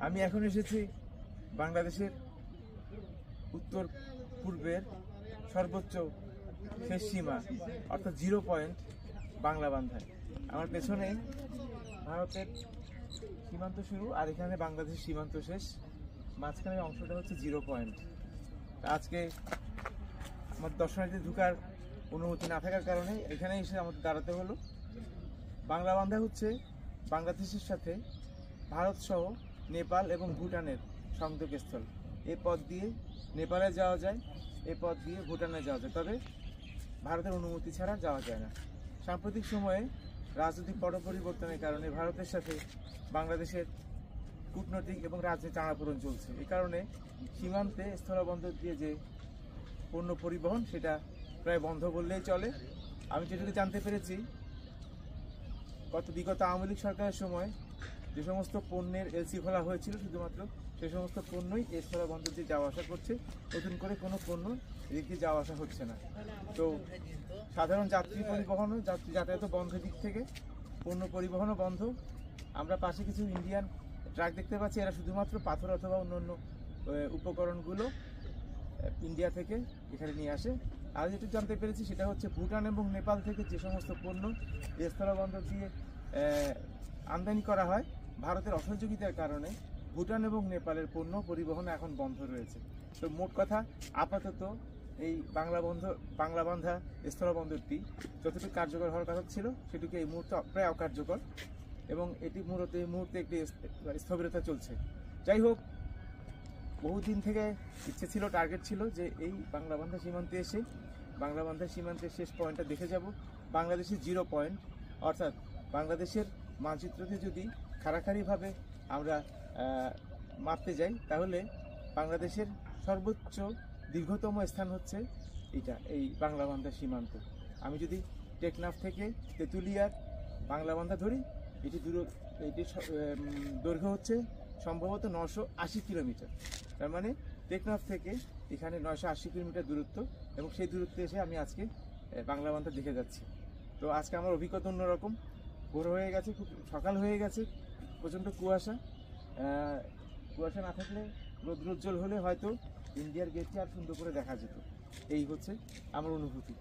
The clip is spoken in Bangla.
আমি এখন এসেছি বাংলাদেশের উত্তর পূর্বের সর্বোচ্চ শেষ সীমা অর্থাৎ 0 পয়েন্ট বাংলাবান্ধায়। আমার পেছনে ভারতের সীমান্ত শুরু আর এখানে বাংলাদেশের সীমান্ত শেষ, মাঝখানের অংশটা হচ্ছে 0 পয়েন্ট। আজকে আমার দর্শনার্থী ঢুকার অনুমতি না থাকার কারণে এখানে এসে আমাদের দাঁড়াতে হলো। বাংলাবান্ধা হচ্ছে বাংলাদেশের সাথে ভারত সহ নেপাল এবং ভুটানের সংযোগস্থল। এই পথ দিয়ে নেপালে যাওয়া যায়, এই পথ দিয়ে ভুটানে যাওয়া যায়, তবে ভারতের অনুমতি ছাড়া যাওয়া যায় না। সাম্প্রতিক সময়ে রাজনৈতিক পট পরিবর্তনের কারণে ভারতের সাথে বাংলাদেশের কূটনৈতিক এবং রাজনৈতিক টানাপোড়েন চলছে। এই কারণে সীমান্তে স্থলবন্দর দিয়ে যে পণ্য পরিবহন সেটা প্রায় বন্ধ বললেই চলে। আমি যেটুকু জানতে পেরেছি, বিগত আওয়ামী লীগ সরকারের সময় যে সমস্ত পণ্যের এলসি খোলা হয়েছিল শুধুমাত্র সে সমস্ত পণ্যই এই স্থলবন্দর দিয়ে যাওয়া আসা করছে, নতুন করে কোনো পণ্য এদিক দিয়ে যাওয়া আসা হচ্ছে না। তো সাধারণ যাত্রী পরিবহনও যাতায়াত বন্ধ, দিক থেকে পণ্য পরিবহনও বন্ধ। আমরা পাশে কিছু ইন্ডিয়ান ট্রাক দেখতে পাচ্ছি, এরা শুধুমাত্র পাথর অথবা অন্যান্য উপকরণগুলো ইন্ডিয়া থেকে এখানে নিয়ে আসে। আর যেটুকু জানতে পেরেছি সেটা হচ্ছে ভুটান এবং নেপাল থেকে যে সমস্ত পণ্য এই স্থলবন্দর দিয়ে আমদানি করা হয়, ভারতের অসহযোগিতার কারণে ভুটান এবং নেপালের পণ্য পরিবহন এখন বন্ধ রয়েছে। তো মোট কথা আপাতত এই বাংলাবান্ধা স্থলবন্দরটি যতটুকু কার্যকর হওয়ার কথা ছিল সেটুকু এই মুহূর্তে প্রায় অকার্যকর, এবং এটি মূলত এই মুহূর্তে একটি স্থবিরতা চলছে। যাই হোক, বহুদিন থেকে ইচ্ছে ছিল, টার্গেট ছিল যে এই বাংলাবান্ধা সীমান্তে এসে বাংলাবান্ধা সীমান্তের শেষ পয়েন্টটা দেখে যাব। বাংলাদেশের 0 পয়েন্ট, অর্থাৎ বাংলাদেশের মানচিত্রতে যদি খাড়াখাড়িভাবে আমরা মাপতে যাই তাহলে বাংলাদেশের সর্বোচ্চ দীর্ঘতম স্থান হচ্ছে এই বাংলাবান্ধা সীমান্ত। আমি যদি টেকনাফ থেকে তেঁতুলিয়ার বাংলাবান্ধা ধরি, এটির দৈর্ঘ্য হচ্ছে সম্ভবত 980 কিলোমিটার। তার মানে টেকনাফ থেকে এখানে 980 কিলোমিটার দূরত্ব, এবং সেই দূরত্বে এসে আমি আজকে বাংলাবান্ধা দেখে যাচ্ছি। তো আজকে আমার অভিজ্ঞতা অন্যরকম। ভোর হয়ে গেছে, খুব সকাল হয়ে গেছে, প্রচণ্ড কুয়াশা না থাকলে, রৌদ্রোজ্জ্বল হলে হয়তো ইন্ডিয়ার গেটটি আর সুন্দর করে দেখা যেত। এই হচ্ছে আমার অনুভূতি।